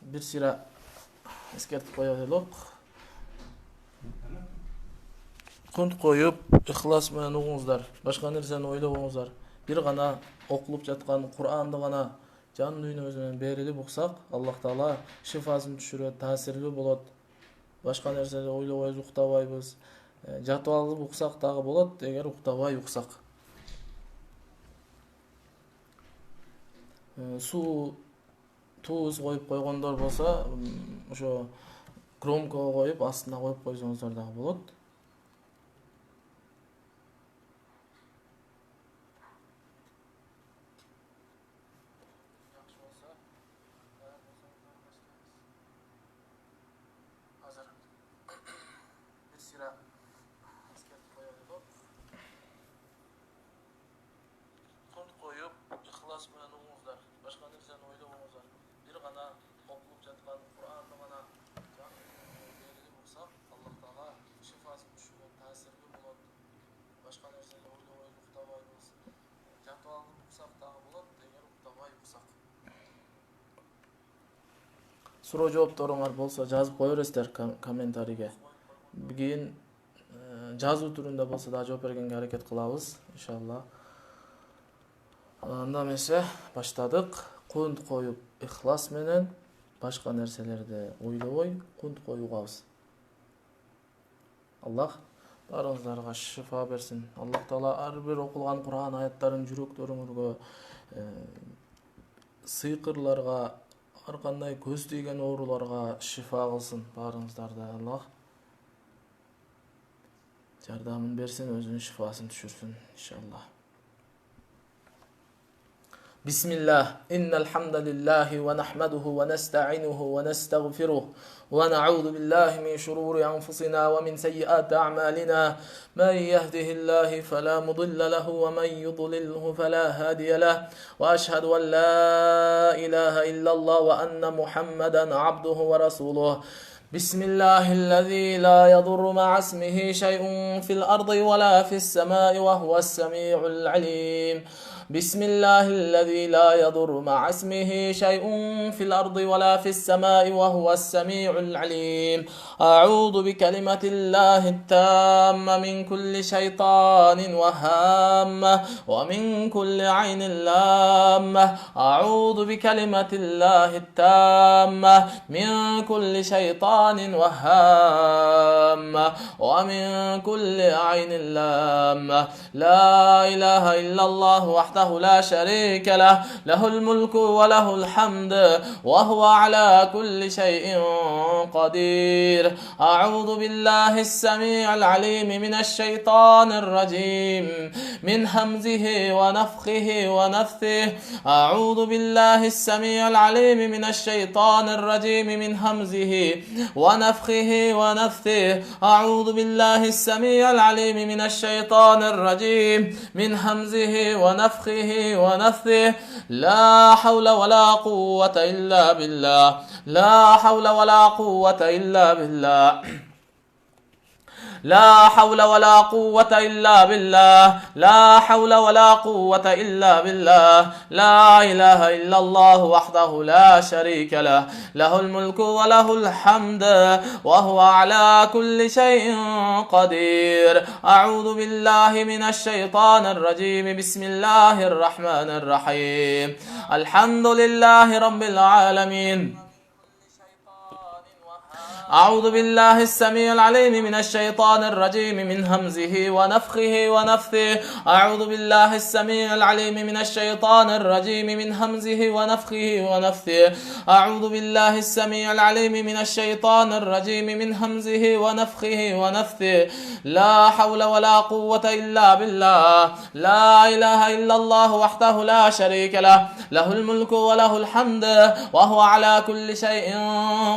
bir sira eskертип коёт элек. Кунт коюп, ихлас менен угуңуздар. Башка нерсени ойлобоңуздар. Бир гана окулуп жаткан Кур'анды гана жан дүйнөбүз менен берилип уксак, Аллах Таала шифасын түшүрөт, таасирлүү болот. Башка нерсени ойлобойбуз, уктабайбыз. Жатып алып уксак дагы болот, эгер уктабай уксак. Суу туз коюп койгондор болсо, ошо громкого коюп, астына коюп койсоңуздар дагы болот. Кунт коюп, ихлас менен угуңуздар. Башка нерсени ойлобоңуздар. Бир гана окулуп жаткан Кур'анды гана берилип уксак, Аллах Таала шифасын түшүрөт, таасирлүү болот. Башка нерсени ойлобойбуз, уктабайбыз. Жатып алып уксак дагы болот, эгер уктабай уксак. Суроо жоопторуңар болсо жазып кое бересиздер комментарийге. Кийин жазуу түрүндө болсо да жооп бергенге аракет кылабыз, иншалла. Анда эмесе баштадык. Кунт коюп, ихлас менен башка нерселерди ойлобой кунт коюгабыз. Аллах баарыңыздарга шифа берсин. Аллах Таала ар бир окулган Кур'ан аяттарын жүрөктөрүңүзгө, сыйкырларга, ар кандай көз тийген ооруларга шифа кылсын баарыңыздарды. Аллах жардамын берсин, өзүнүн шифасын түшүрсүн, иншалла. بسم الله إن الحمد لله ونحمده ونستعينه ونستغفره ونعوذ بالله من شرور أنفسنا ومن سيئات أعمالنا من يهده الله فلا مضل له ومن يضلله فلا هادي له وأشهد أن لا إله إلا الله وأن محمدا عبده ورسوله بسم الله الذي لا يضر مع اسمه شيء في الأرض ولا في السماء وهو السميع العليم بسم الله الذي لا يضر مع اسمه شيء في الأرض ولا في السماء وهو السميع العليم أعوذ بكلمة الله التامة من كل شيطان وهامة ومن كل عين لامة أعوذ بكلمة الله التامة من كل شيطان وهامة ومن كل عين لامة لا إله إلا الله وحده لا شريك له له الملك وله الحمد وهو على كل شيء قدير أعوذ بالله السميع العليم من الشيطان الرجيم من همزه ونفخه ونفثه أعوذ بالله السميع العليم من الشيطان الرجيم من همزه ونفخه ونفثه أعوذ بالله السميع العليم من الشيطان الرجيم من همزه ونفخه ونفثه لا حول ولا قوة إلا بالله لا حول ولا قوة إلا بالله لا حول ولا قوة إلا بالله لا حول ولا قوة إلا بالله لا إله إلا الله وحده لا شريك له له الملك وله الحمد وهو على كل شيء قدير أعوذ بالله من الشيطان الرجيم بسم الله الرحمن الرحيم الحمد لله رب العالمين أعوذ بالله السميع العليم من الشيطان الرجيم من همزه ونفخه ونفثه أعوذ بالله السميع العليم من الشيطان الرجيم من همزه ونفخه ونفثه أعوذ بالله السميع العليم من الشيطان الرجيم من همزه ونفخه ونفثه لا حول ولا قوة إلا بالله لا إله إلا الله وحده لا شريك له له الملك وله الحمد وهو على كل شيء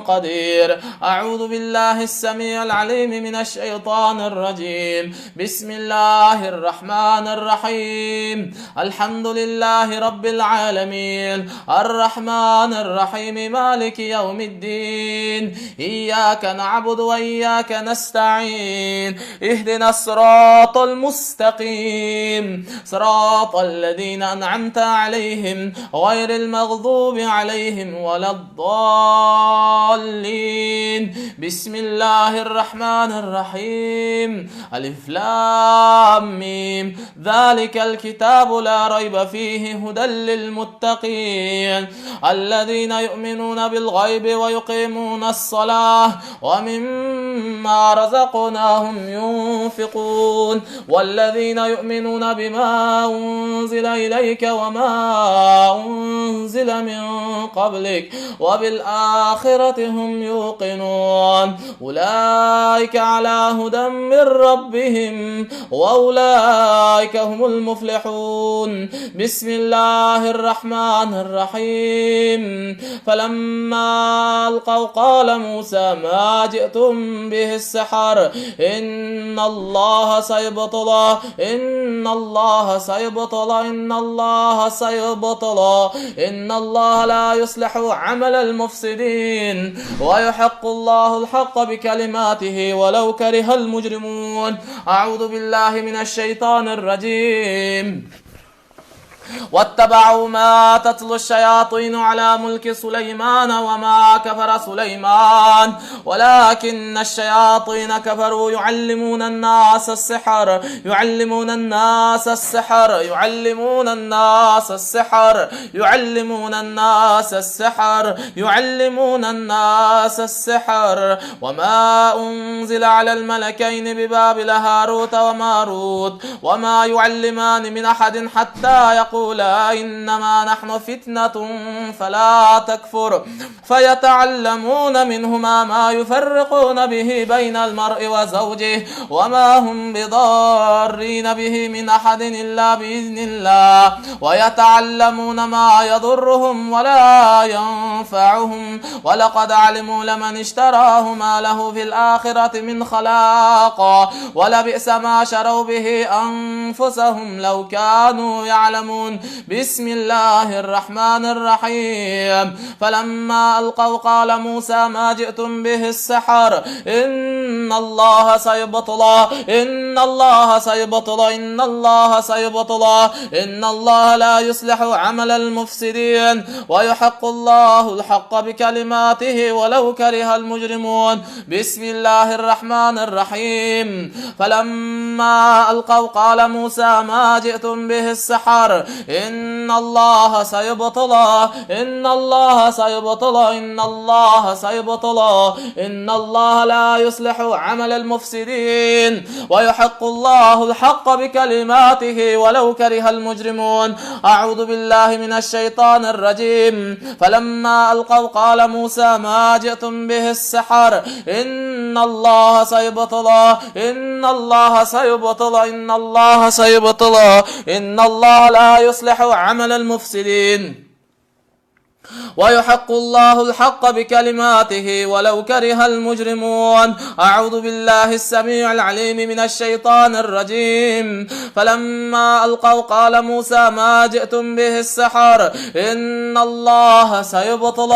قدير أعوذ بالله السميع العليم من الشيطان الرجيم. بسم الله الرحمن الرحيم. الحمد لله رب العالمين الرحمن الرحيم مالك يوم الدين. إياك نعبد وإياك نستعين. اهدنا الصراط المستقيم صراط الذين أنعمت عليهم غير المغضوب عليهم ولا الضالين. بسم الله الرحمن الرحيم. ألف لام ميم. ذلك الكتاب لا ريب فيه هدى للمتقين الذين يؤمنون بالغيب ويقيمون الصلاة ومما رزقناهم ينفقون والذين يؤمنون بما أنزل إليك وما أنزل من قبلك وبالآخرة هم يوقنون أولئك على هدى من ربهم وأولئك هم المفلحون. بسم الله الرحمن الرحيم. فلما ألقوا قال موسى ما جئتم به السحر إن الله سيبطل إن الله سيبطل إن الله سيبطل إن الله لا يصلح عمل المفسدين ويحق الله الحق بكلماته ولو كره المجرمون. أعوذ بالله من الشيطان الرجيم. واتبعوا ما تتلو الشياطين على ملك سليمان وما كفر سليمان ولكن الشياطين كفروا يعلمون الناس السحر يعلمون الناس السحر يعلمون الناس السحر يعلمون الناس السحر يعلمون الناس السحر وما أنزل على الملكين ببابل هاروت وماروت وما يعلمان من أحد حتى يقول إنما نحن فتنة فلا تكفر فيتعلمون منهما ما يفرقون به بين المرء وزوجه وما هم بضارين به من أحد إلا بإذن الله ويتعلمون ما يضرهم ولا ينفعهم ولقد علموا لمن اشتراه ما له في الآخرة من خلاق ولبئس ما شروا به أنفسهم لو كانوا يعلمون. بسم الله الرحمن الرحيم. فلما ألقوا قال موسى ما جئتم به السحر إن الله سيبطل إن الله سيبطل إن الله سيبطل إن الله لا يصلح عمل المفسدين ويحق الله الحق بكلماته ولو كره المجرمون. بسم الله الرحمن الرحيم. فلما ألقوا قال موسى ما جئتم به السحر إن الله سيبطل إن الله سيبطل إن الله سيبطل إن الله لا يصلح عمل المفسدين ويحق الله الحق بكلماته ولو كره المجرمون. أعوذ بالله من الشيطان الرجيم. فلما ألقوا قال موسى ما جئتم به السحر إن الله سيبطل إن الله سيبطل إن الله سيبطل إن الله لا يصلح عمل المفسدين ويحق الله الحق بكلماته ولو كره المجرمون. أعوذ بالله السميع العليم من الشيطان الرجيم. فلما ألقوا قال موسى ما جئتم به السحر إن الله سيبطل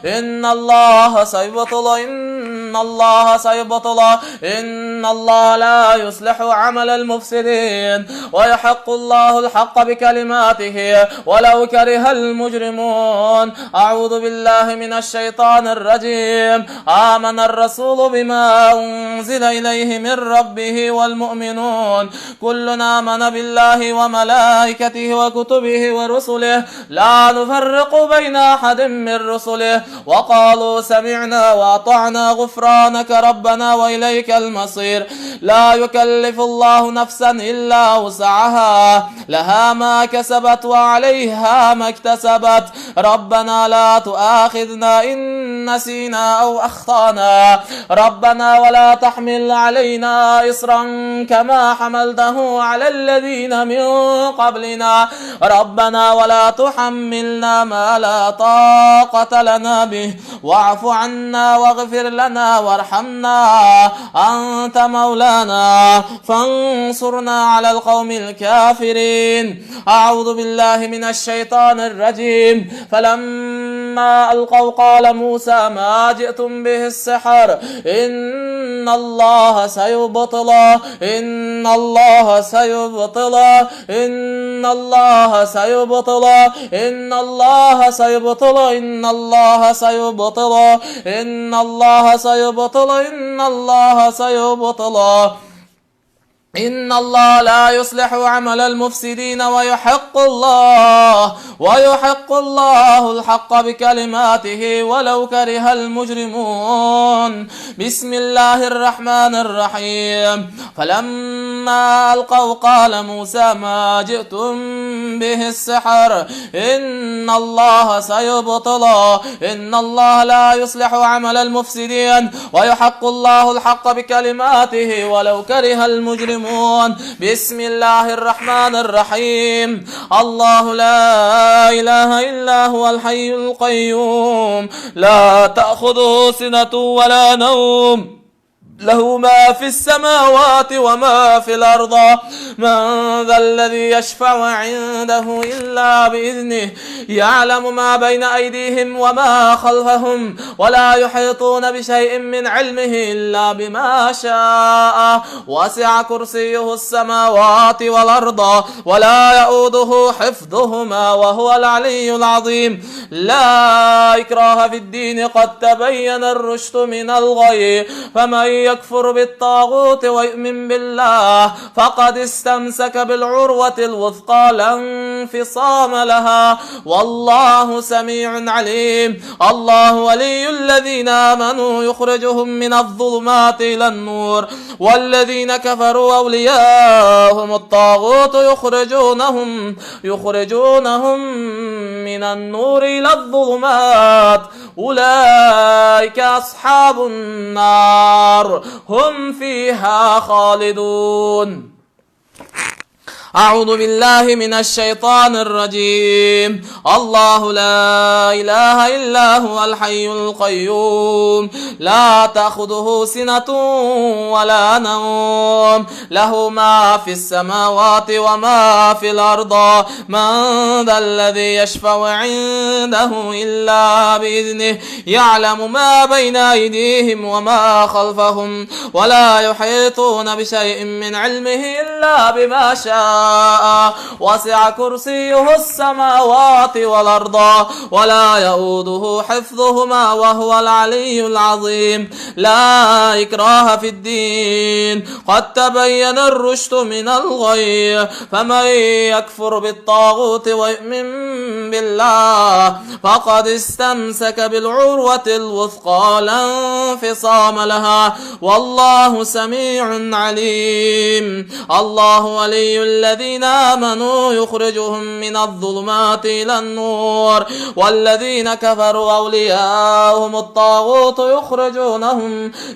إن الله سيبطل إن الله سيبطل إن الله لا يصلح عمل المفسدين ويحق الله الحق بكلماته ولو كره المجرمون. أعوذ بالله من الشيطان الرجيم. آمن الرسول بما أنزل إليه من ربه والمؤمنون كل آمن بالله وملائكته وكتبه ورسله لا نفرق بين أحد من رسله وقالوا سمعنا وأطعنا غفرانك ربنا وإليك المصير. لا يكلف الله نفسا إلا وسعها لها ما كسبت وعليها ما اكتسبت ربنا لا تؤاخذنا إن نسينا أو أخطأنا ربنا ولا تحمل علينا إصرا كما حملته على الذين من قبلنا ربنا ولا تحملنا ما لا طاقة لنا به واعف عنا واغفر لنا وارحمنا أنت مولانا فانصرنا على القوم الكافرين. أعوذ بالله من الشيطان الرجيم. فلما ألقوا قال موسى ما جئتم به السحر إن الله سيبطله إن الله سيبطله إن الله سيبطله إن الله سيبطله إن الله سيبطله إن الله سيبطله إن الله سيبطله إن الله لا يصلح عمل المفسدين ويحق الله الحق بكلماته ولو كره المجرمون. بسم الله الرحمن الرحيم. فلما ألقوا قال موسى ما جئتم به السحر إن الله سيبطله إن الله لا يصلح عمل المفسدين ويحق الله الحق بكلماته ولو كره المجرمون. بسم الله الرحمن الرحيم. الله لا إله إلا هو الحي القيوم لا تأخذه سنة ولا نوم له ما في السماوات وما في الأرض من ذا الذي يشفع عنده إلا بإذنه يعلم ما بين أيديهم وما خلفهم ولا يحيطون بشيء من علمه إلا بما شاء وسع كرسيه السماوات والأرض ولا يؤوده حفظهما وهو العلي العظيم. لا إكراه في الدين قد تبين الرشد من الغي فمن يكفر بالطاغوت ويؤمن بالله فقد استمسك بالعروة الوثقى لا انفصام لها والله سميع عليم. الله ولي الذين آمنوا يخرجهم من الظلمات إلى النور والذين كفروا أولياءهم الطاغوت يخرجونهم من النور إلى الظلمات أولئك أصحاب النار هم فيها خالدون. أعوذ بالله من الشيطان الرجيم. الله لا إله إلا هو الحي القيوم لا تأخذه سنة ولا نوم له ما في السماوات وما في الأرض من ذا الذي يشفع عنده إلا بإذنه يعلم ما بين أيديهم وما خلفهم ولا يحيطون بشيء من علمه إلا بما شاء وسع كرسيه السماوات والأرض ولا يؤوده حفظهما وهو العلي العظيم. لا إكراه في الدين قد تبين الرشد من الغي فمن يكفر بالطاغوت ويؤمن بالله فقد استمسك بالعروة الوثقى لا انفصام لها والله سميع عليم. الله ولي الذين آمنوا يخرجهم من الظلمات إلى النور والذين كفروا أولياءهم الطاغوت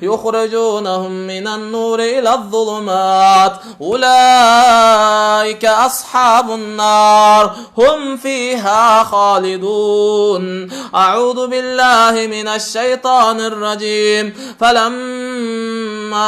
يخرجونهم من النور إلى الظلمات أولئك أصحاب النار هم فيها خالدون. أعوذ بالله من الشيطان الرجيم. فلما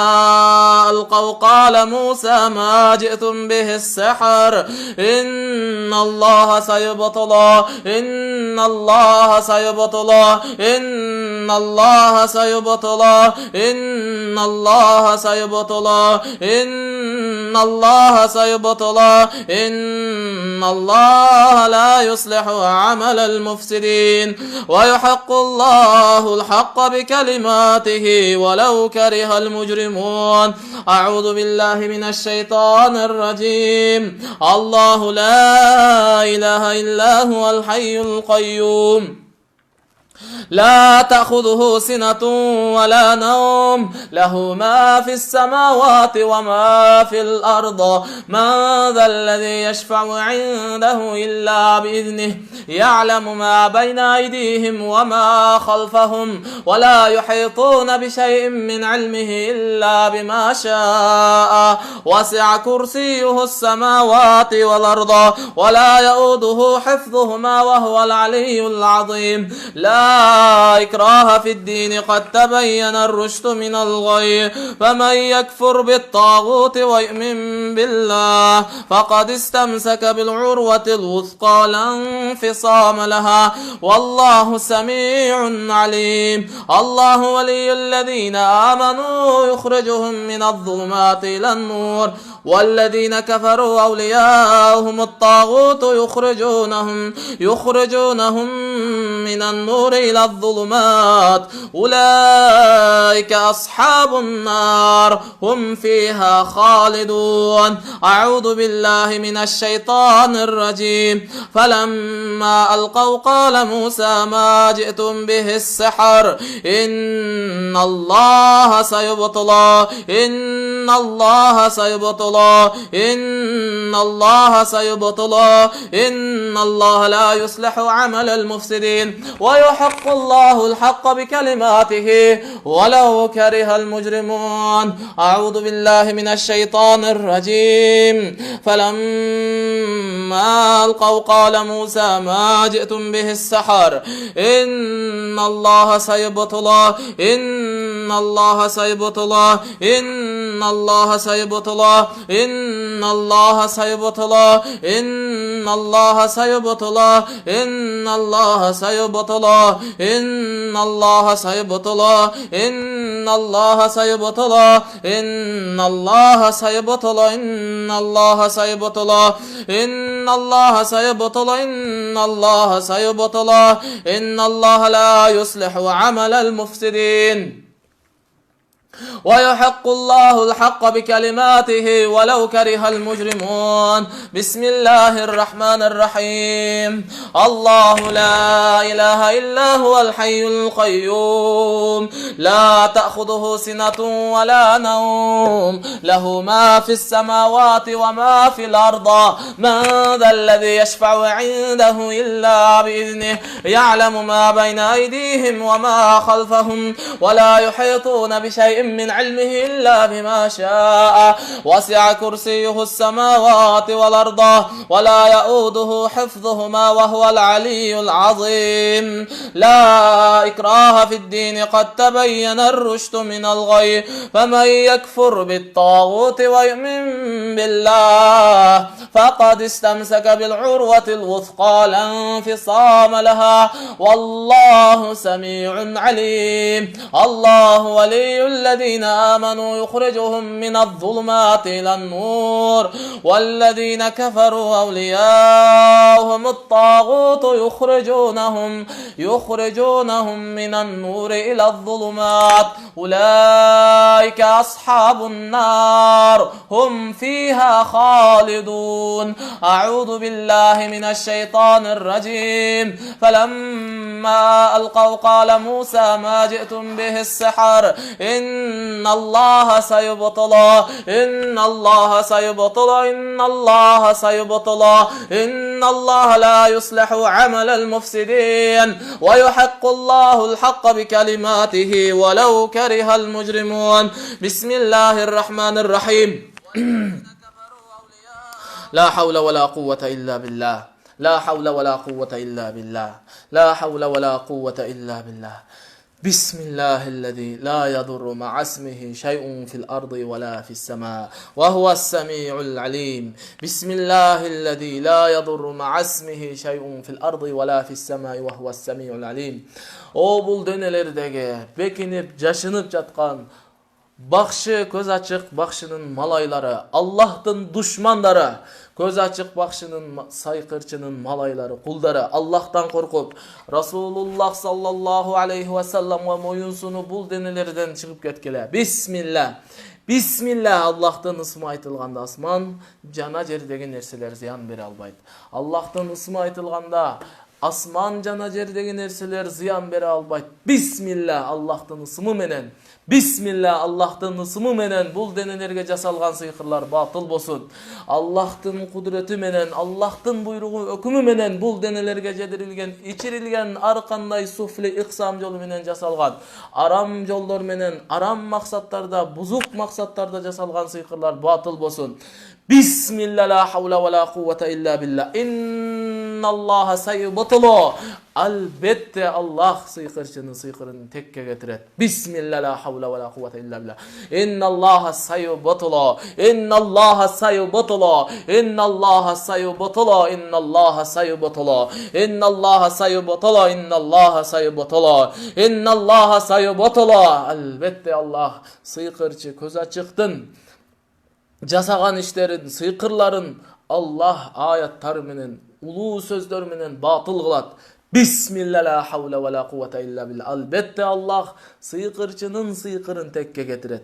ألقوا قال موسى ما جئتم به السحر إن الله سيبطله إن الله سيبطله إن الله سيبطله إن الله سيبطله إن الله سيبطله إن الله لا يصلح عمل المفسدين ويحق الله الحق بكلماته ولو كره المجرمون. أعوذ بالله من الشيطان الرجيم. الله لا إله إلا هو الحي القيوم لا تأخذه سنة ولا نوم له ما في السماوات وما في الأرض من ذا الذي يشفع عنده إلا بإذنه يعلم ما بين أيديهم وما خلفهم ولا يحيطون بشيء من علمه إلا بما شاء وسع كرسيه السماوات والأرض ولا يؤوده حفظهما وهو العلي العظيم لا إكراه في الدين قد تبين الرشد من الغي فمن يكفر بالطاغوت ويؤمن بالله فقد استمسك بالعروة الوثقى لا انفصام لها والله سميع عليم الله ولي الذين آمنوا يخرجهم من الظلمات إلى النور والذين كفروا أولياؤهم الطاغوت يخرجونهم من النور إلى الظلمات أولئك أصحاب النار هم فيها خالدون أعوذ بالله من الشيطان الرجيم فلما ألقوا قال موسى ما جئتم به السحر إن الله سيبطله إن الله لا يصلح عمل المفسدين ويحق الله الحق بكلماته ولو كره المجرمون أعوذ بالله من الشيطان الرجيم فلما ألقوا قال موسى ما جئتم به السحر إن الله سيبطله إن الله سيبطله إن الله سيبطله إن الله سيبطله إن الله سيبطله إن الله سيبطله إن الله سيبطله إن الله سيبطله إن الله سيبطله إن الله سيبطله إن الله سيبطله إن الله سيبطله إن الله لا يصلح عمل المفسدين ويحق الله الحق بكلماته ولو كره المجرمون بسم الله الرحمن الرحيم الله لا إله إلا هو الحي القيوم لا تأخذه سنة ولا نوم له ما في السماوات وما في الأرض من ذا الذي يشفع عنده إلا بإذنه يعلم ما بين أيديهم وما خلفهم ولا يحيطون بشيء من علمه إلا بما شاء وسع كرسيه السماوات والأرض ولا يؤوده حفظهما وهو العلي العظيم لا إكراه في الدين قد تبين الرشد من الغي فمن يكفر بالطاغوت ويؤمن بالله فقد استمسك بالعروة الوثقى لا انفصام لها والله سميع عليم الله ولي الذين آمنوا يخرجهم من الظلمات إلى النور والذين كفروا أولياؤهم الطاغوت يخرجونهم من النور إلى الظلمات أولئك أصحاب النار هم فيها خالدون أعوذ بالله من الشيطان الرجيم فلما ألقوا قال موسى ما جئتم به السحر إن الله سيبطله إن الله سيبطله إن الله سيبطله إن الله لا يصلح عمل المفسدين ويحق الله الحق بكلماته ولو كره المجرمون بسم الله الرحمن الرحيم لا حول ولا قوة إلا بالله لا حول ولا قوة إلا بالله لا حول ولا قوة إلا بالله بسم الله الذي لا يضر مع اسمه شيء في الأرض ولا في السماء وهو السميع العليم بسم الله الذي لا يضر مع اسمه شيء في الأرض ولا في السماء وهو السميع العليم O bul dönelerdeki bekinip jaşınıp jatkan bakşı göz açık bakşının malayları Allah'tın düşmanları göz açık bakşının saykırçının malayları kuldары Allah'tan korkup Rasulullah sallallahu aleyhi ve sellem ve moyunsunu bul denelerden çıkıp ketkele Bismillah Bismillah Allah'tan ısmı aytılganda asman jana jerdegi nerseler ziyan bere albaydı Allah'tan ısmı aytılganda Asman jana jerdegi nerseler ziyan bere albayt. Bismillah Allah'tın ısımı menen. Bismillah Allah'tın ısımı menen bul denelerge jasalgan sıyıkırlar batıl bolsun. Allah'tın kudreti menen, Allah'tın buyruğu ökümü menen bul denelerge jedirilgen, içirilgen arkanday sufli iqsam jolu menen jasalgan. Aram jollar menen, aram maksatlarda, buzuk maksatlarda jasalgan sıyıkırlar batıl bolsun. Bismillah la havla ve la kuvvete illa billah. İnnallaha sayubtulu. Albatta Allah sıyıkırçının sıyıkırını tekke getiret. Bismillah la havla ve la kuvvete illa billah. İnnallaha sayubtulu. İnnallaha sayubtulu. İnnallaha sayubtulu. İnnallaha sayubtulu. İnnallaha sayubtulu. İnnallaha sayubtulu. İnnallaha sayubtulu. Albatta Allah sıyıkırçı köz açıktın. Jasagan işlerin, sıyıkırların Allah ayatları menen, ulu sözler menen batıl kılat. Bismillah la havle ve la kuvvete illa billah. Albatta Allah sıyıkırçının sıyıkırın tekke getiret.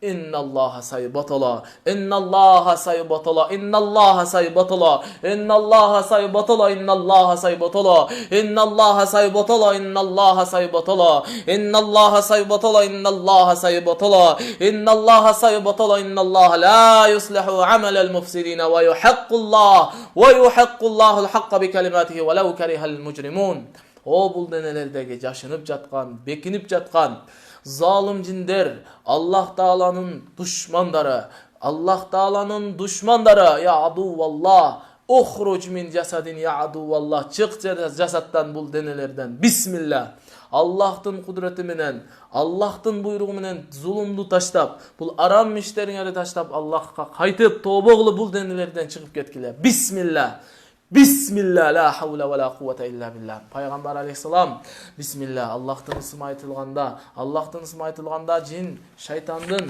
İnnallaha saybatala. İnnallaha saybatala. İnnallaha saybatala. İnnallaha saybatala. İnnallaha saybatala. İnnallaha saybatala. İnnallaha saybatala. İnnallaha saybatala. İnnallaha saybatala. İnnallaha saybatala. İnnallaha la yuslihu amelel mufsidin ve yuhaqqullah ve yuhaqqullahul hakka bi kelimatihi ve lev kerihal mucrimun. O bul denelerdeki yaşınıp jatkan, bekinip jatkan zalim cinler, Allah Taala'nın düşmanları, Allah Taala'nın düşmanları, ya aduvallah, uhruc min cesadin ya aduvallah, çık cesaddan bul denelerden. Bismillah. Allah'tın kudreti menen, Allah'tın buyruğu menen zulümdü taştap, bul aram işlerini taştap Allah'a kaytıp tövbe kılıp bul denelerden çıkıp ketkiler. Bismillah. Bismillah la havle ve la kuvvete illa billah. Peygamber aleyhisselam Bismillah Allah'tan ısım aytılganda cin, şeytandın,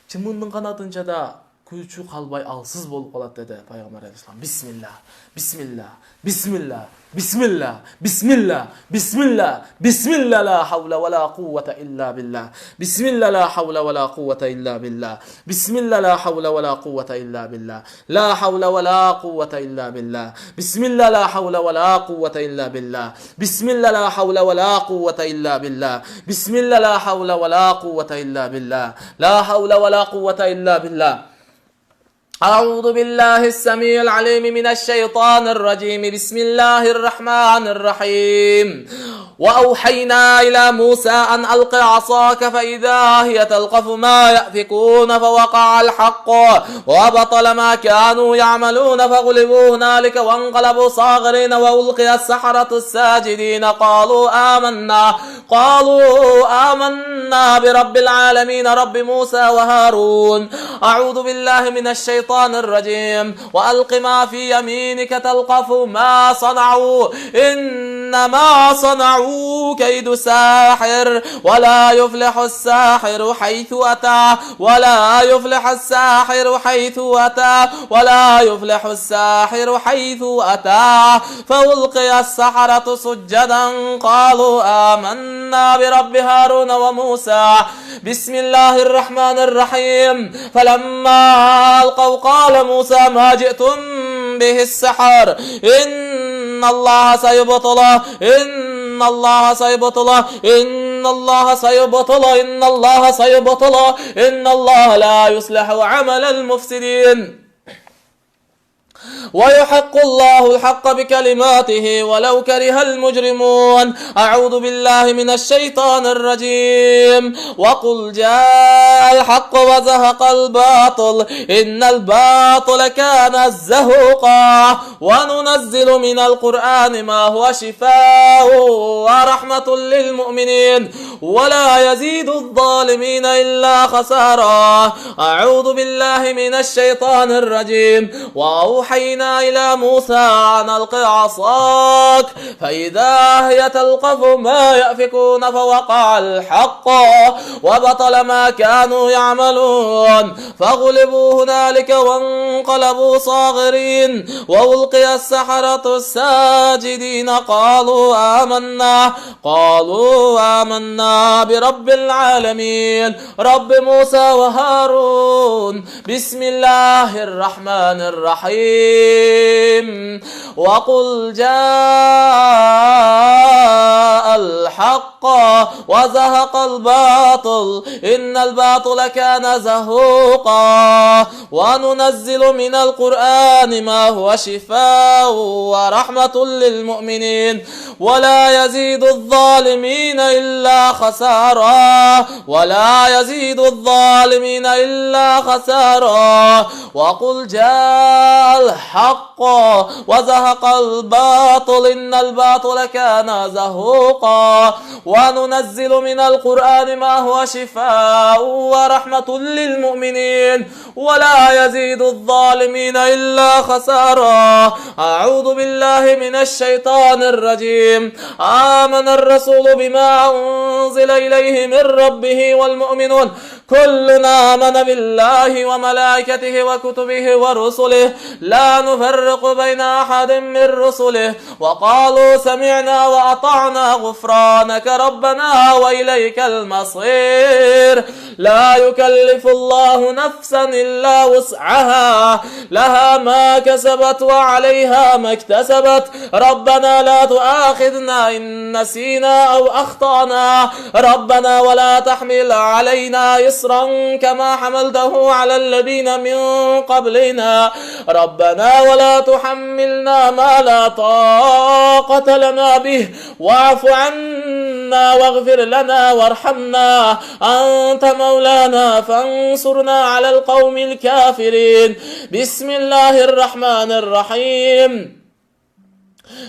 çımındın kanatınca da küçük kalbay alsız bolup kalat dedi Peygamber aleyhisselam. Bismillah, Bismillah, Bismillah, Bismillah, Bismillah, Bismillah, Bismillah la havle ve la kuvvete illa billah. Bismillah la havle ve la kuvvete illa billah. Bismillah la havle ve la kuvvete illa billah. La havle ve la kuvvete illa billah. Bismillah la havle ve la kuvvete illa billah. Bismillah la havle ve la kuvvete illa billah. Bismillah la havle ve la kuvvete illa billah. La havle ve la kuvvete illa billah. أعوذ بالله السميع العليم من الشيطان الرجيم بسم الله الرحمن الرحيم وأوحينا إلى موسى أن ألق عصاك فإذا هي تلقف ما يأفكون فوقع الحق وبطل ما كانوا يعملون فغلبوا هنالك وانقلبوا صاغرين وألقي السحرة الساجدين قالوا آمنا برب العالمين رب موسى وهارون أعوذ بالله من الشيطان الرجيم وألق ما في يمينك تلقف ما صنعوا إنما صنعوا كيد ساحر ولا يفلح الساحر حيث أتى ولا يفلح الساحر حيث أتى ولا يفلح الساحر حيث أتى فألقي السحرة سجدا قالوا آمنا برب هارون وموسى بسم الله الرحمن الرحيم فلما ألقوا قال موسى ما جئتم به السحر إن الله سيبطله إن الله سيبطله إن الله سيبطله إن الله سيبطله إن الله لا يصلح عمل المفسدين ويحق الله الحق بكلماته ولو كره المجرمون أعوذ بالله من الشيطان الرجيم وقل جاء الحق وزهق الباطل إن الباطل كان زهوقا وننزل من القرآن ما هو شفاء ورحمة للمؤمنين ولا يزيد الظالمين إلا خسارا أعوذ بالله من الشيطان الرجيم وأوحينا إلى موسى أن ألق عصاك فإذا هي تلقف ما يأفكون فوقع الحق وبطل ما كانوا يعملون فغلبوا هنالك وانقلبوا صاغرين وألقي السحرة الساجدين قالوا آمنا آمنا برب العالمين رب موسى وهارون. بسم الله الرحمن الرحيم. وقل جاء الحق وزهق الباطل إن الباطل كان زهوقا وننزل من القرآن ما هو شفاء ورحمة للمؤمنين ولا يزيد الظالمين إلا خسارا ولا يزيد الظالمين إلا خسارا. وقل جاء الحق وزهق الباطل إن الباطل كان زهوقا وننزل من القرآن ما هو شفاء ورحمة للمؤمنين ولا يزيد الظالمين إلا خسارا. أعوذ بالله من الشيطان الرجيم. آمن الرسول بما أنزل إليه من ربه والمؤمنون كلنا آمن بالله وملائكته وكتبه ورسله لا نفرق بين أحد من رسله وقالوا سمعنا وأطعنا غفرانك ربنا وإليك المصير. لا يكلف الله نفسا إلا وسعها لها ما كسبت وعليها ما اكتسبت ربنا لا تؤاخذنا إن نسينا أو أخطأنا ربنا ولا تحمل علينا إصرا كما حملته على الذين من قبلنا ربنا ولا تحملنا ما لا طاقة لنا به واعف عنا واغفر لنا وارحمنا أنت مولانا فانصرنا على القوم الكافرين. بسم الله الرحمن الرحيم.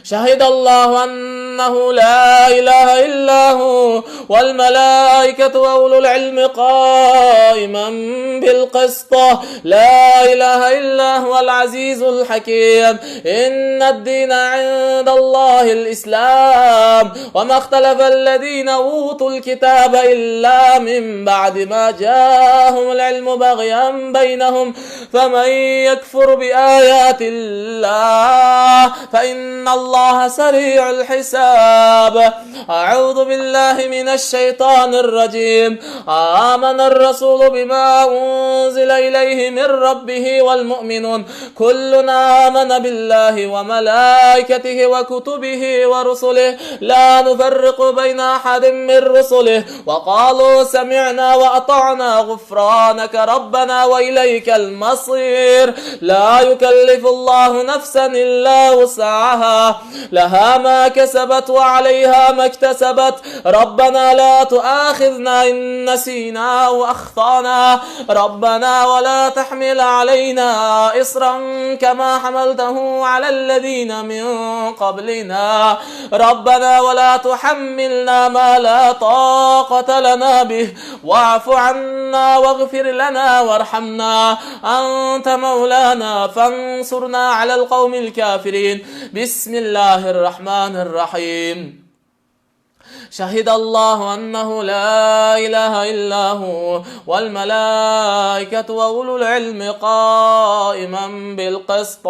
شهد الله أنه لا إله إلا هو والملائكة وأولو العلم قائما بالقسط لا إله إلا هو العزيز الحكيم. إن الدين عند الله الإسلام وما اختلف الذين أوتوا الكتاب إلا من بعد ما جاءهم العلم بغيا بينهم فمن يكفر بآيات الله فإن الله سريع الحساب. أعوذ بالله من الشيطان الرجيم. آمن الرسول بما أنزل إليه من ربه والمؤمنون كلنا آمن بالله وملائكته وكتبه ورسله لا نفرق بين أحد من رسله وقالوا سمعنا وأطعنا غفرانك ربنا وإليك المصير. لا يكلف الله نفسا إلا وسعها لها ما كسبت وعليها ما اكتسبت ربنا لا تؤاخذنا إن نسينا أو أخطأنا ربنا ولا تحمل علينا إصرا كما حملته على الذين من قبلنا ربنا ولا تحملنا ما لا طاقة لنا به واعف عنا واغفر لنا وارحمنا أنت مولانا فانصرنا على القوم الكافرين. بسم الله الرحمن الرحيم. شهد الله أنه لا إله إلا هو والملائكة وأولو العلم قائما بالقسط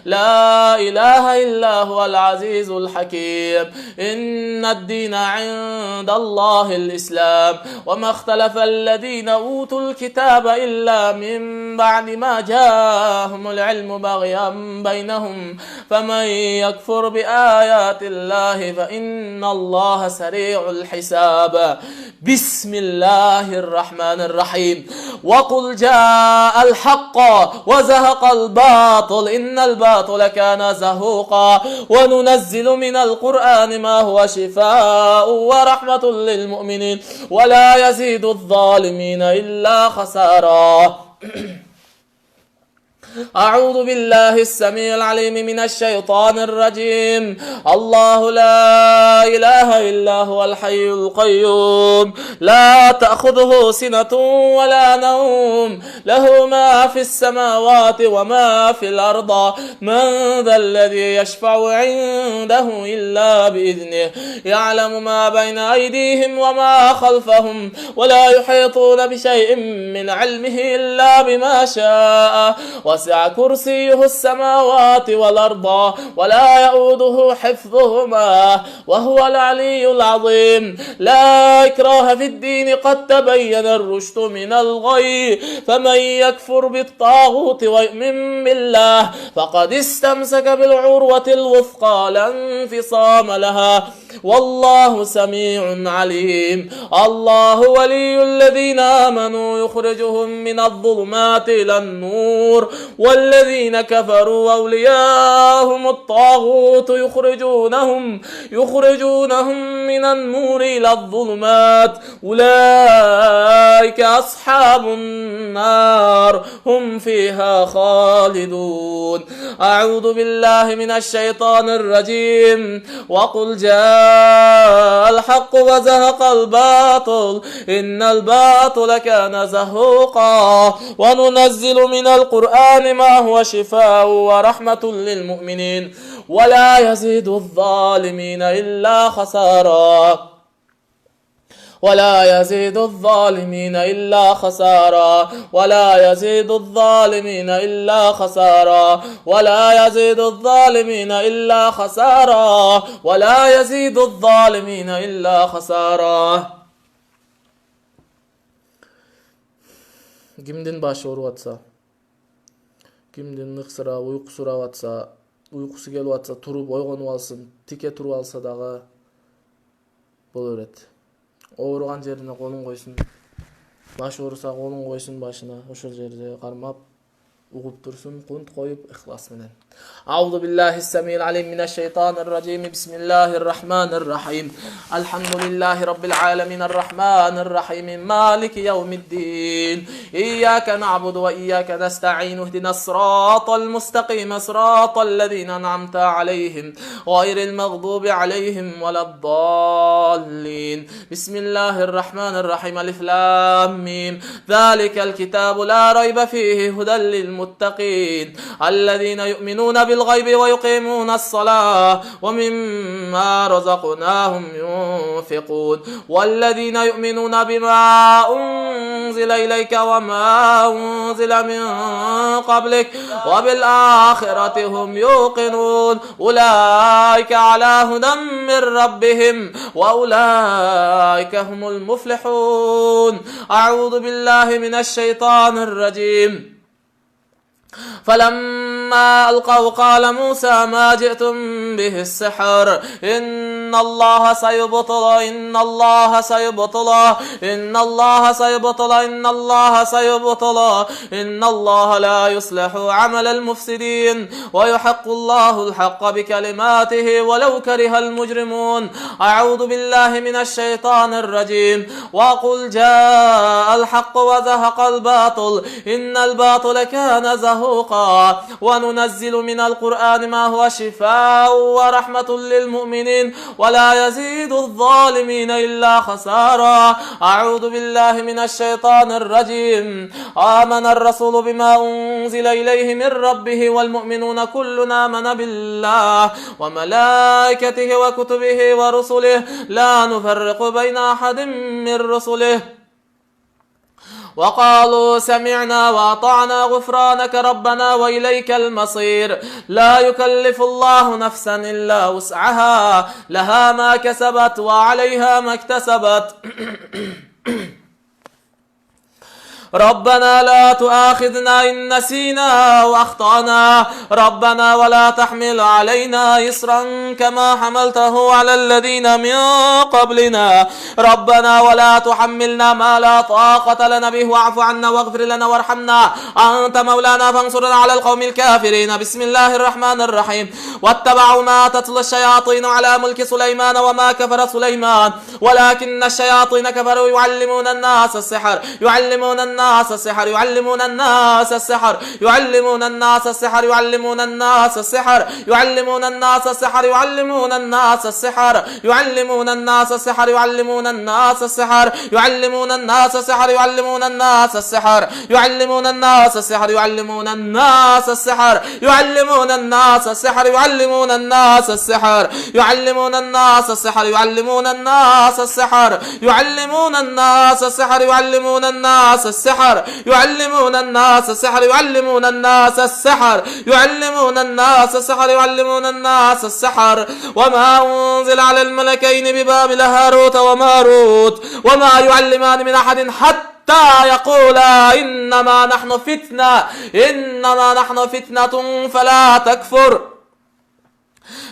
لا إله إلا هو العزيز الحكيم. إن الدين عند الله الإسلام وما اختلف الذين أوتوا الكتاب إلا من بعد ما جاءهم العلم بغيا بينهم فمن يكفر بآيات الله فإن الله سريع الحساب. بسم الله الرحمن الرحيم. وقل جاء الحق وزهق الباطل إن الباطل كان زهوقا وننزل من القرآن ما هو شفاء ورحمة للمؤمنين ولا يزيد الظالمين إلا خسارا. أعوذ بالله السميع العليم من الشيطان الرجيم. الله لا إله إلا هو الحي القيوم لا تأخذه سنة ولا نوم له ما في السماوات وما في الأرض من ذا الذي يشفع عنده إلا بإذنه يعلم ما بين أيديهم وما خلفهم ولا يحيطون بشيء من علمه إلا بما شاء وسع كرسيه السماوات والأرض ولا يؤوده حفظهما وهو العلي العظيم. لا إكراه في الدين قد تبين الرشد من الغي، فمن يكفر بالطاغوت ويؤمن بالله فقد استمسك بالعروة الوثقى لا انفصام لها، والله سميع عليم. الله ولي الذين آمنوا يخرجهم من الظلمات إلى النور، والذين كفروا أولياءهم الطاغوت يخرجونهم من النور إلى الظلمات، أولئك أصحاب النار هم فيها خالدون. أعوذ بالله من الشيطان الرجيم. وقل جاء الحق وزهق الباطل إن الباطل كان زهوقا، وننزل من القرآن ما هو شفاء ورحمة للمؤمنين ولا يزيد الظالمين إلا خسارا. ولا يزيد الظالمين إلا خسارا. ولا يزيد الظالمين إلا خسارا. ولا يزيد الظالمين إلا خسارا. ولا يزيد الظالمين إلا خسارا. Kimdin başı orup atsa, kimdin ıksıra, uykusura atsa, uykusu gelip atsa, turup oygonup alsın, tike turup alsa dağı bol öret. Oğurgan жерine kolun koysun, baş orusa kolun koysun başına, oşol жерде karmap, ugup dursun, kunt koyup ihlas menen. أعوذ بالله السميع العليم من الشيطان الرجيم. بسم الله الرحمن الرحيم. الحمد لله رب العالمين الرحمن الرحيم مالك يوم الدين. إياك نعبد وإياك نستعين اهدنا الصراط المستقيم صراط الذين أنعمت عليهم غير المغضوب عليهم ولا الضالين. بسم الله الرحمن الرحيم. ألف لام ميم. ذلك الكتاب لا ريب فيه هدى للمتقين الذين يؤمنون بالغيب ويقيمون الصلاة ومما رزقناهم ينفقون والذين يؤمنون بما أنزل إليك وما أنزل من قبلك وبالآخرة هم يوقنون أولئك على هدى من ربهم وأولئك هم المفلحون. أعوذ بالله من الشيطان الرجيم. فلما ألقوا قال موسى ما جئتم به السحر إن الله سيبطل إن الله سيبطل إن الله سيبطل إن الله سيبطل إن الله لا يصلح عمل المفسدين ويحق الله الحق بكلماته ولو كره المجرمون. أعوذ بالله من الشيطان الرجيم. وقل جاء الحق وزهق الباطل إن الباطل كان زهوقا وننزل من القرآن ما هو شفاء ورحمة للمؤمنين ولا يزيد الظالمين إلا خسارا. أعوذ بالله من الشيطان الرجيم. آمن الرسول بما أنزل إليه من ربه والمؤمنون كلنا آمن بالله وملائكته وكتبه ورسله لا نفرق بين أحد من رسله وقالوا سمعنا وأطعنا غفرانك ربنا وإليك المصير. لا يكلف الله نفسا إلا وسعها لها ما كسبت وعليها ما اكتسبت. ربنا لا تؤاخذنا إن نسينا وأخطأنا ربنا ولا تحمل علينا إصرا كما حملته على الذين من قبلنا ربنا ولا تحملنا ما لا طاقة لنا به واعف عنا واغفر لنا وارحمنا أنت مولانا فانصرنا على القوم الكافرين. بسم الله الرحمن الرحيم. واتبعوا ما تتلو الشياطين على ملك سليمان وما كفر سليمان ولكن الشياطين كفروا يعلمون الناس السحر يعلمون الناس السحر يعلمون الناس السحر يعلمون الناس السحر يعلمون الناس السحر يعلمون الناس السحر يعلمون الناس السحر يعلمون الناس السحر يعلمون الناس السحر يعلمون الناس السحر يعلمون الناس السحر يعلمون الناس السحر يعلمون الناس السحر يعلمون الناس السحر يعلمون الناس السحر يعلمون الناس السحر يعلمون الناس السحر يعلمون الناس السحر يعلمون الناس السحر السحر، يعلمون الناس السحر، يعلمون الناس السحر، يعلمون الناس السحر، يعلمون الناس السحر. وما أنزل على الملكين ببابل هاروت وماروت وما يعلمان من أحد حتى يقولا إنما نحن فتنة فلا تكفر،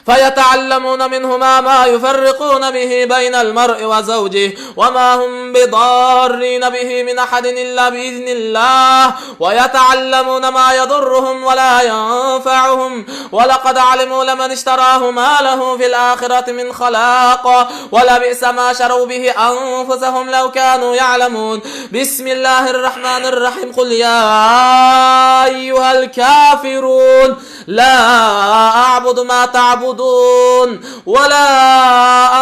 فيتعلمون منهما ما يفرقون به بين المرء وزوجه وما هم بضارين به من أحد إلا بإذن الله، ويتعلمون ما يضرهم ولا ينفعهم، ولقد علموا لمن اشتراه ما له في الآخرة من خلاق، ولبئس ما شروا به أنفسهم لو كانوا يعلمون. بسم الله الرحمن الرحيم. قل يا أيها الكافرون لا أعبد ما تعبدون ولا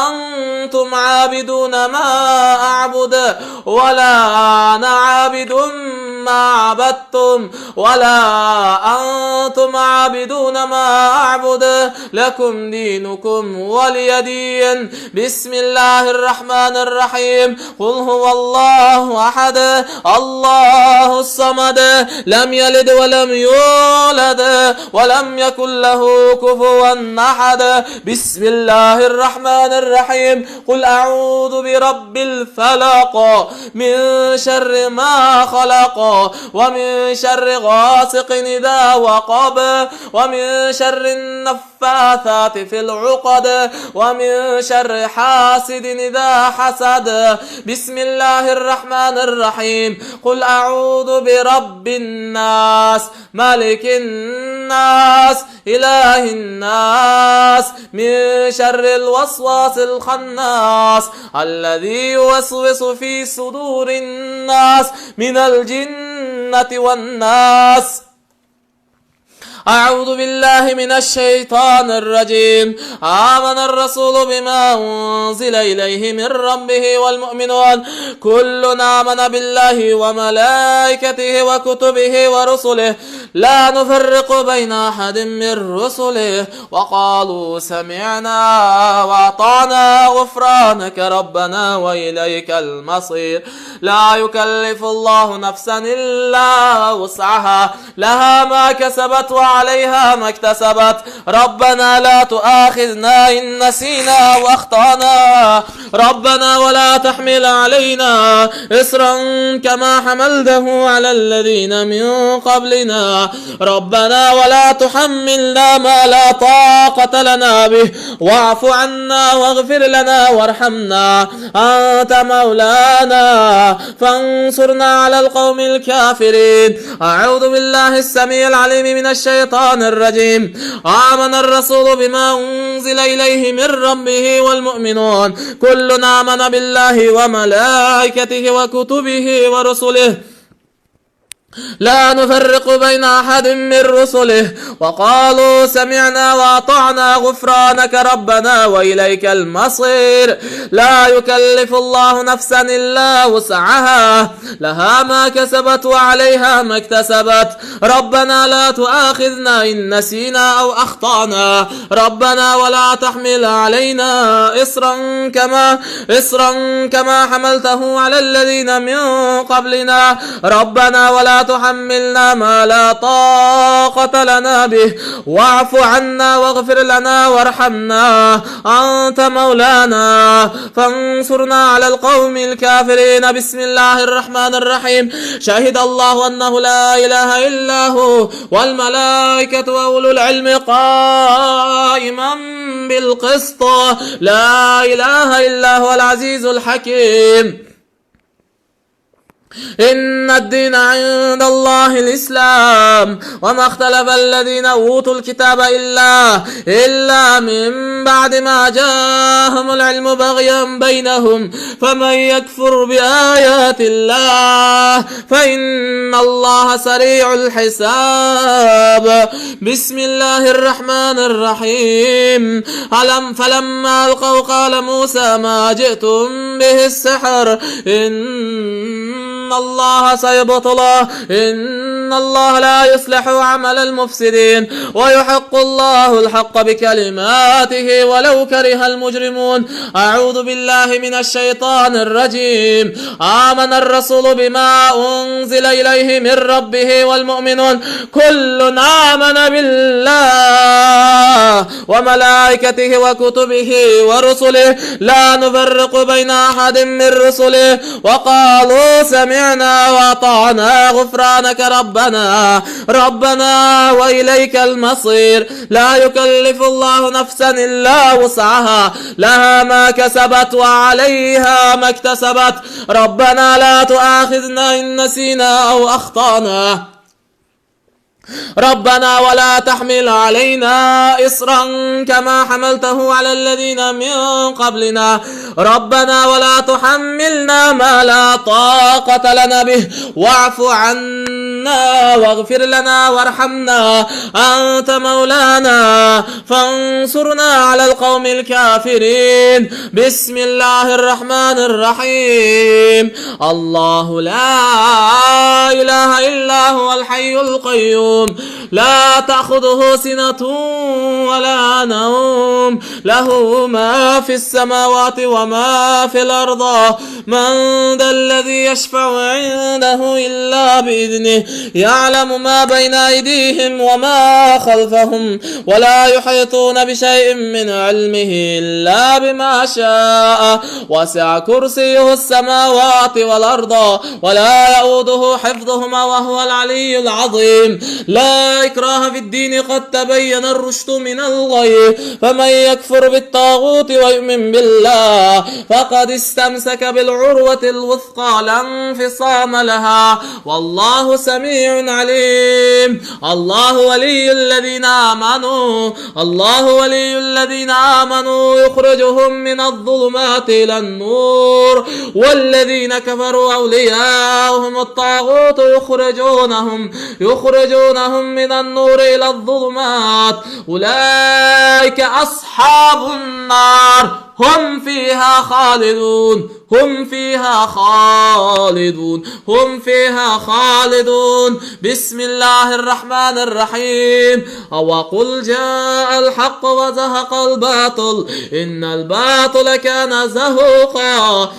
أنتم عابدون ما أعبد ولا أنا عابد ما عبدتم ولا أنتم عابدون ما أعبد، لكم دينكم ولي دين. بسم الله الرحمن الرحيم. قل هو الله أحد الله الصمد لم يلد ولم يولد ولم يكن له كفوا أحد. بسم الله الرحمن الرحيم. قل أعوذ برب الفلق من شر ما خلق ومن شر غاسق إذا وقب ومن شر النفاثات في العقد ومن شر حاسد إذا حسد. بسم الله الرحمن الرحيم. قل أعوذ برب الناس ملك الناس إله الناس من شر الوسواس الخناس الذي يوسوس في صدور الناس من الجنة والناس. أعوذ بالله من الشيطان الرجيم. آمن الرسول بما أنزل إليه من ربه والمؤمنون كل آمن بالله وملائكته وكتبه ورسله لا نفرق بين أحد من رسله وقالوا سمعنا وأطعنا غفرانك ربنا وإليك المصير. لا يكلف الله نفسا إلا وسعها لها ما كسبت وعليها ما اكتسبت. ربنا لا تؤاخذنا إن نسينا وأخطأنا ربنا ولا تحمل علينا إصرا كما حملته على الذين من قبلنا ربنا ولا تحملنا ما لا طاقة لنا به واعف عنا واغفر لنا وارحمنا أنت مولانا فانصرنا على القوم الكافرين. أعوذ بالله السميع العليم من الشيطان الرجيم. آمن الرسول بما أنزل إليه من ربه والمؤمنون كل آمن بالله وملائكته وكتبه ورسله لا نفرق بين أحد من رسله وقالوا سمعنا وأطعنا غفرانك ربنا وإليك المصير. لا يكلف الله نفسا إلا وسعها لها ما كسبت وعليها ما اكتسبت. ربنا لا تؤاخذنا إن نسينا أو أخطأنا ربنا ولا تحمل علينا إصرا كما حملته على الذين من قبلنا ربنا ولا تحملنا ما لا طاقة لنا به واعف عنا واغفر لنا وارحمنا أنت مولانا فانصرنا على القوم الكافرين. بسم الله الرحمن الرحيم. شهد الله أنه لا إله إلا هو والملائكة وأولو العلم قائما بالقسط لا إله إلا هو العزيز الحكيم. إن الدين عند الله الإسلام وما اختلف الذين أوتوا الكتاب إلا من بعد ما جاءهم العلم بغيا بينهم فمن يكفر بآيات الله فإن الله سريع الحساب. بسم الله الرحمن الرحيم. فلما ألقوا قال موسى ما جئتم به السحر إن الله سيبطله إن إن الله لا يصلح عمل المفسدين ويحق الله الحق بكلماته ولو كره المجرمون. أعوذ بالله من الشيطان الرجيم. آمن الرسول بما أنزل إليه من ربه والمؤمنون كل آمن بالله وملائكته وكتبه ورسله لا نفرق بين أحد من رسله وقالوا سمعنا وأطعنا غفرانك ربنا وإليك المصير. لا يكلف الله نفسا إلا وسعها لها ما كسبت وعليها ما اكتسبت. ربنا لا تؤاخذنا إن نسينا أو أخطأنا ربنا ولا تحمل علينا إصرا كما حملته على الذين من قبلنا ربنا ولا تحملنا ما لا طاقة لنا به واعف عنا واغفر لنا وارحمنا أنت مولانا فانصرنا على القوم الكافرين. بسم الله الرحمن الرحيم. الله لا إله إلا هو الحي القيوم لا تأخذه سنة ولا نوم له ما في السماوات وما في الأرض من ذا الذي يشفع عنده إلا بإذنه يعلم ما بين أيديهم وما خلفهم ولا يحيطون بشيء من علمه إلا بما شاء وسع كرسيه السماوات والأرض ولا يؤوده حفظهما وهو العلي العظيم. لا إكراه في الدين قد تبين الرشد من الغي فمن يكفر بالطاغوت ويؤمن بالله فقد استمسك بالعروة الوثقى لا انفصام لها والله سميع عليم. الله ولي الذين آمنوا يخرجهم من الظلمات إلى النور والذين كفروا أولياؤهم الطاغوت يخرجونهم من النور إلى الظلمات أولئك أصحاب النار هم فيها خالدون. بسم الله الرحمن الرحيم. وقل جاء الحق وزهق الباطل إن الباطل كان زهوقا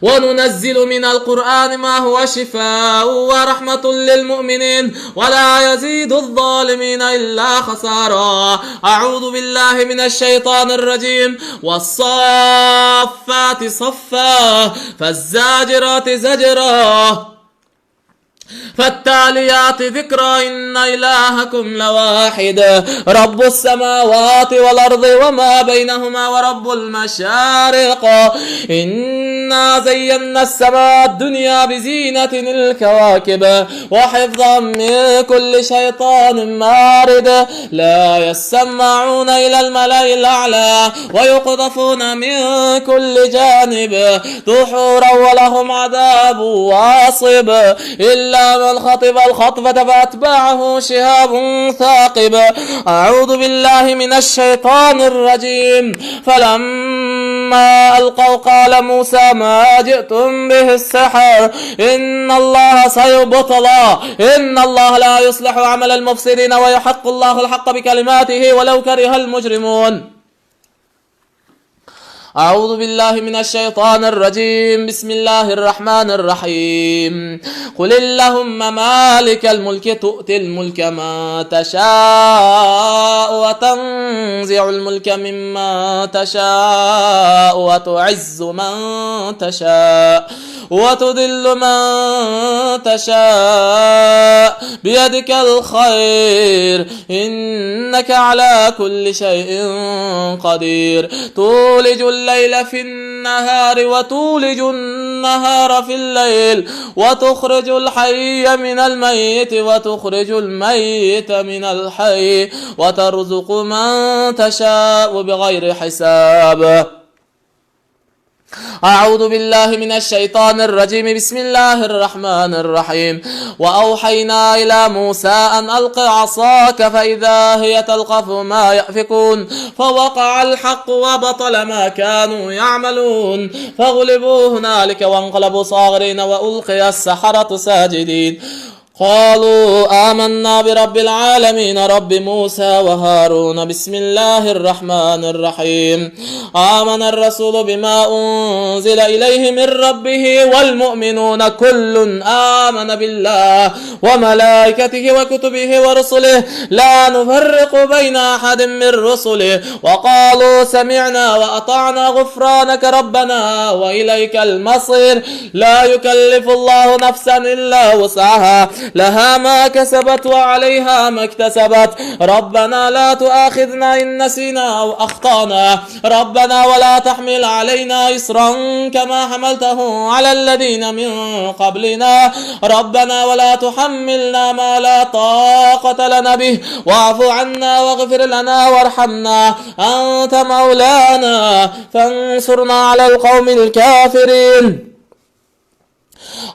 وننزل من القرآن ما هو شفاء ورحمة للمؤمنين ولا يزيد الظالمين إلا خسارا. أعوذ بالله من الشيطان الرجيم. والصافات صفا فالزاجرات زجرا فالتاليات ذكرا إن إلهكم لواحد رب السماوات والأرض وما بينهما ورب المشارق. إنا زينا السماء الدنيا بزينة الكواكب وحفظا من كل شيطان مارد لا يسمعون إلى الملأ الأعلى ويقذفون من كل جانب دحورا ولهم عذاب واصب إلا من خطف الخطفة فأتبعه شهاب ثاقب. أعوذ بالله من الشيطان الرجيم. فلما ألقوا قال موسى ما جئتم به السحر إن الله سيبطله إن الله لا يصلح عمل المفسدين ويحق الله الحق بكلماته ولو كره المجرمون. أعوذ بالله من الشيطان الرجيم. بسم الله الرحمن الرحيم. قل اللهم مالك الملك تؤتي الملك ما تشاء وتنزع الملك مما تشاء وتعز من تشاء وتذل من تشاء بيدك الخير إنك على كل شيء قدير. تولج الليل في النهار وتولج النهار في الليل وتخرج الحي من الميت وتخرج الميت من الحي وترزق من تشاء بغير حساب. أعوذ بالله من الشيطان الرجيم. بسم الله الرحمن الرحيم. وأوحينا إلى موسى أن ألق عصاك فإذا هي تلقف ما يأفكون فوقع الحق وبطل ما كانوا يعملون فغلبوا هنالك وانقلبوا صاغرين وألقي السحرة ساجدين قالوا آمنا برب العالمين رب موسى وهارون. بسم الله الرحمن الرحيم. آمن الرسول بما أنزل إليه من ربه والمؤمنون كل آمن بالله وملائكته وكتبه ورسله لا نفرق بين أحد من رسله وقالوا سمعنا وأطعنا غفرانك ربنا وإليك المصير. لا يكلف الله نفسا إلا وسعها لها ما كسبت وعليها ما اكتسبت ربنا لا تؤاخذنا إن نسينا أو أخطأنا ربنا ولا تحمل علينا إصرا كما حملته على الذين من قبلنا ربنا ولا تحملنا ما لا طاقة لنا به واعف عنا واغفر لنا وارحمنا أنت مولانا فانصرنا على القوم الكافرين.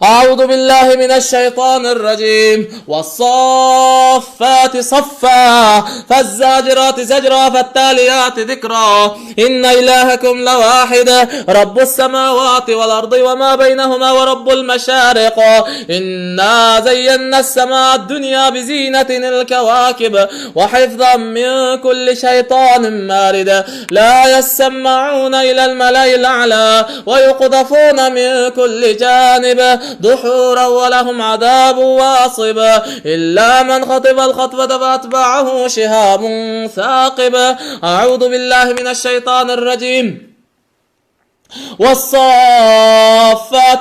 أعوذ بالله من الشيطان الرجيم. والصافات صفا فالزاجرات زجرا فالتاليات ذكرا إن إلهكم لواحد رب السماوات والأرض وما بينهما ورب المشارق إنا زينا السماء الدنيا بزينة الكواكب وحفظا من كل شيطان مارد لا يسمعون إلى الملأ الأعلى ويقذفون من كل جانب دحورا ولهم عذاب واصب إلا من خطف الخطفة فأتبعه شهاب ثاقب. أعوذ بالله من الشيطان الرجيم. والصافات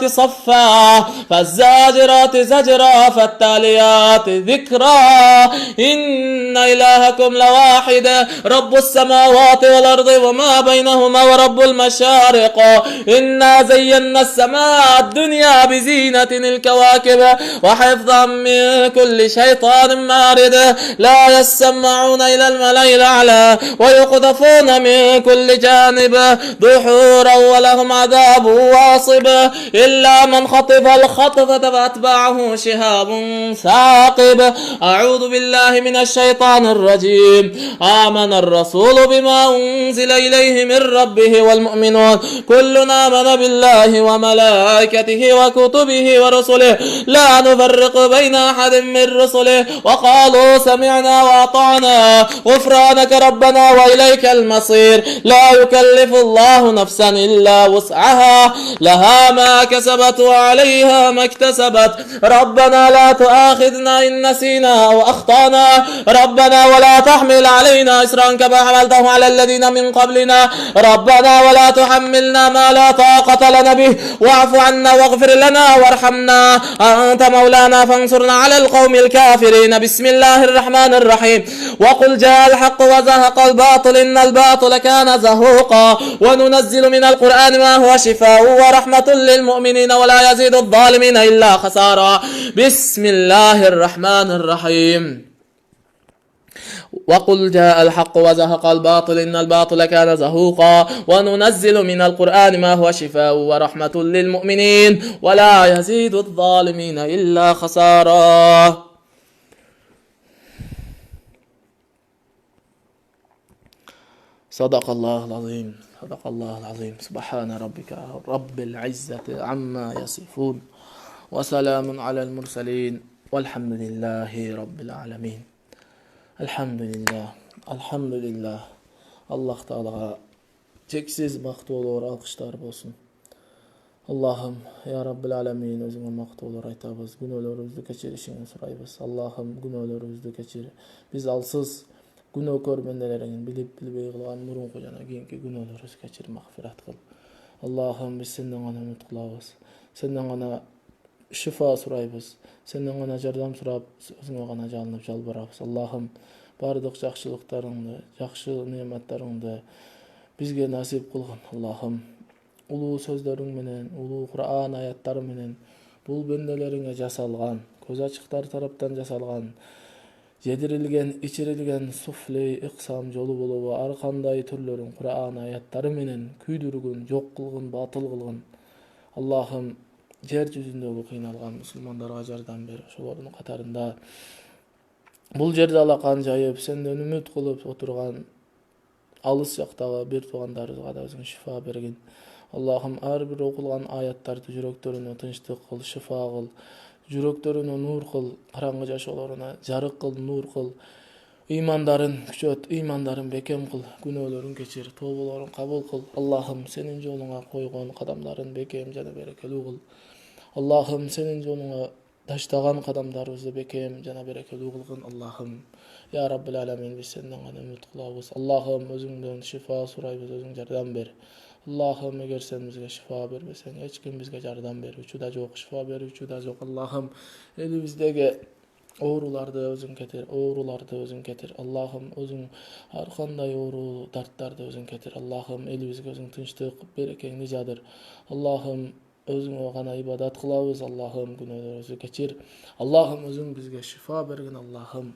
صفا فالزاجرات زجرا فالتاليات ذكرا إن إلهكم لواحد رب السماوات والأرض وما بينهما ورب المشارق إنا زينا السماء الدنيا بزينة الكواكب وحفظا من كل شيطان مارد لا يسمعون إلى الملأ الأعلى ويقذفون من كل جانب دحورا ولهم عذاب واصب إلا من خطف الخطفة فأتبعه شهاب ثاقب. أعوذ بالله من الشيطان الرجيم. آمن الرسول بما أنزل إليه من ربه والمؤمنون كلنا آمن بالله وملائكته وكتبه ورسله لا نفرق بين أحد من رسله وقالوا سمعنا وأطعنا غفرانك ربنا وإليك المصير. لا يكلف الله نفسا إلا وسعها لها ما كسبت وعليها ما اكتسبت ربنا لا تؤاخذنا إن نسينا أو أخطأنا ربنا ولا تحمل علينا إصرا كما حملته على الذين من قبلنا ربنا ولا تحملنا ما لا طاقة لنا به واعف عنا واغفر لنا وارحمنا أنت مولانا فانصرنا على القوم الكافرين. بسم الله الرحمن الرحيم. وقل جاء الحق وزهق الباطل إن الباطل كان زهوقا وننزل من القرآن ما هو شفاء ورحمة للمؤمنين ولا يزيد الظالمين إلا خسارا. بسم الله الرحمن الرحيم. وقل جاء الحق وزهق الباطل إن الباطل كان زهوقا وننزل من القرآن ما هو شفاء ورحمة للمؤمنين ولا يزيد الظالمين إلا خسارا. صدق الله العظيم. صدق الله العظيم. سبحان ربك رب العزة عما يصفون وسلام على المرسلين والحمد لله رب العالمين. Elhamdülillah, elhamdülillah. Allah Teala'ya çeksiz maqtovlar, alqışlar bolsun. Allah'ım, ya Rabbil Alemin, özüne maqtovlar aytabız. Günahlarımızı keçirişini soraybız. Allah'ım, günahlarımızı keçir. Biz alsız günahkor bendelerin bilip bilbey kılgan nurun kocana kiyinki günahlarımızı keçir, mağfirat kıl. Allah'ım, biz senden gana umut kılabız. Senden gana şifa soraybız. Senden gana jardam sorap, özüne gana jalınıp jalbarabız. Allah'ım, bardyk jakşylyklarыңды, jakşı nimetleringdi bizge nasip kılgın. Allah'ım, ulu sözleriň menen, ulu Kur'an ayatlary menen bul bendeleriňe jasalgan, göz açıklar tarapdan jasalgan Yedirilgen, içirilgen sufle iqsam jolu bolup ar kanday türlörün Kur'an ayattary menen küydürgün, jok kılgın, batıl kılgın. Allah'ım yer yüzündäki kynalgan musulmandarga jardam ber. Şolaryň katarynda bul jerde alakan jayıp senden ümit kılıp oturgan alys ýakdagy bir tugandarybызга da özüň şifa bergin. Allah'ım her bir okulgan ayatlardy yüreklerine tınçlyk kıl, şifa kıl. Yüreklerine nur kıl, karangy jaşolaryna jarık kıl, nur kıl. İmandarın küçöt, imandarın bekem kıl, günölerin geçir, tövbelerin kabul kıl. Allah'ım senin yoluna koygan kadamların bekem jana berekeli kıl. Allah'ım senin yoluna taştagan kadamlarybızdy bekem jana berekeli kılgın. Allah'ım ya Rabbil alamin biz senden gana ümit kılabız. Allah'ım özüňden şifa soraýbız, özüň jardam ber. Allah'ım eger sen bizge şifa bermeseň hiç kim bizge jardam berýüçi da jok, şifa berýüçi da jok. Allah'ım elimizdeki Oğrularda özün ketir, oğrularda özün ketir. Allah'ım özün har kanday oğru dartlarda özün ketir. Allah'ım elibizge özün tınçlyk, berekeni jadyr. Allah'ım özün gana ibadat kılabız. Allah'ım günölerimizi geçir. Allah'ım özün bizge şifa bergin. Allah'ım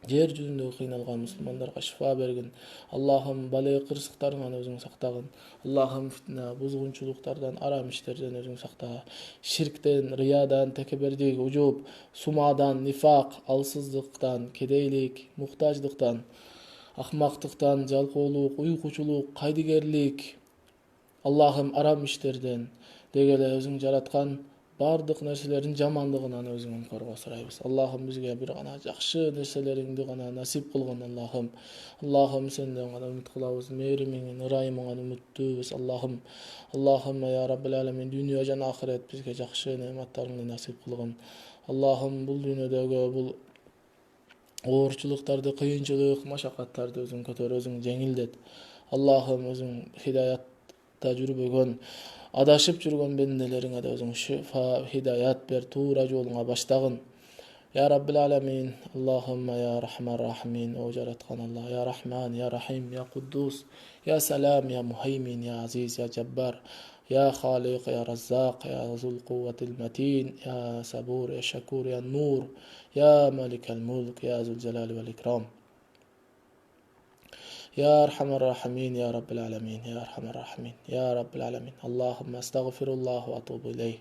yer yüzünde kynalgan musulmanlarga şifa bergin. Allah'ım bala kırsıklarından özüň saktagın. Allah'ım fitne, buzgunçuluklardan, aram işlerden özüň sakta. Şirkten, riyadan, tekebberlik, ujub, sumadan, nifak, alsızlıktan, kedeylik, muhtaçlıktan, ahmaktyktan, jalkooluk, uykuçuluk, kaydigerlik. Allah'ım aram işlerden, degele özüň jaratgan bardyk nerselerin jamanlygyndan özüňden korgo soraýbys. Allah'ım bizge bir gana jakşy nerseleriňdi gana nasip kılgın. Allah'ım. Allah'ım senden gana ümit kılabys. Mehrimiň, raýymyň ümitdübüz. Allah'ım ya Rabbil alamin dünýä jana ahiret bizge jakşy nematlaryňdy nasip kılgın. Allah'ım bul dünýädägi bul ogurçuluklardy, kıyınçylyk, maşakatlardy özüň köter, özüň jeňildet. Allah'ım özüň hidayatda jürbegen adaşıp jürgen bendeleriňe de özüň şifa, hidayat ber, tuğra joluňa başlagyn. Ya Rabbil alamin, Allahumma ya Rahman Rahimin, o jaratgan Allah, ya Rahman, ya Rahim, ya Kuddus, ya Salam, ya Muhaymin, ya Aziz, ya Jabbar, ya Khaliq, ya Razzaq, ya Zul Kuvvetil Matin, ya Sabur, ya Shakur, ya Nur, ya Malikal Mulk, ya Zul Jalali vel Ikram. يا أرحم الراحمين يا رب العالمين يا أرحم الراحمين يا رب العالمين اللهم أستغفر الله وأتوب إليه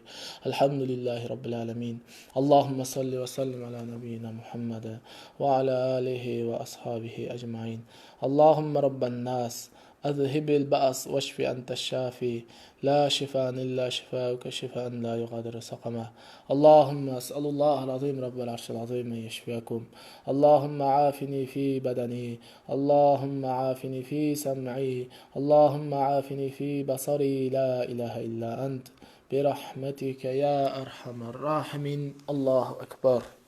الحمد لله رب العالمين اللهم صل وسلم على نبينا محمد وعلى آله وأصحابه أجمعين اللهم رب الناس أذهب البأس واشف أنت الشافي لا شفاء إلا شفاءك شفاء لا يغادر سقما اللهم أسأل الله العظيم رب العرش العظيم أن يشفيكم اللهم عافني في بدني اللهم عافني في سمعي اللهم عافني في بصري لا إله إلا أنت برحمتك يا أرحم الراحمين الله أكبر.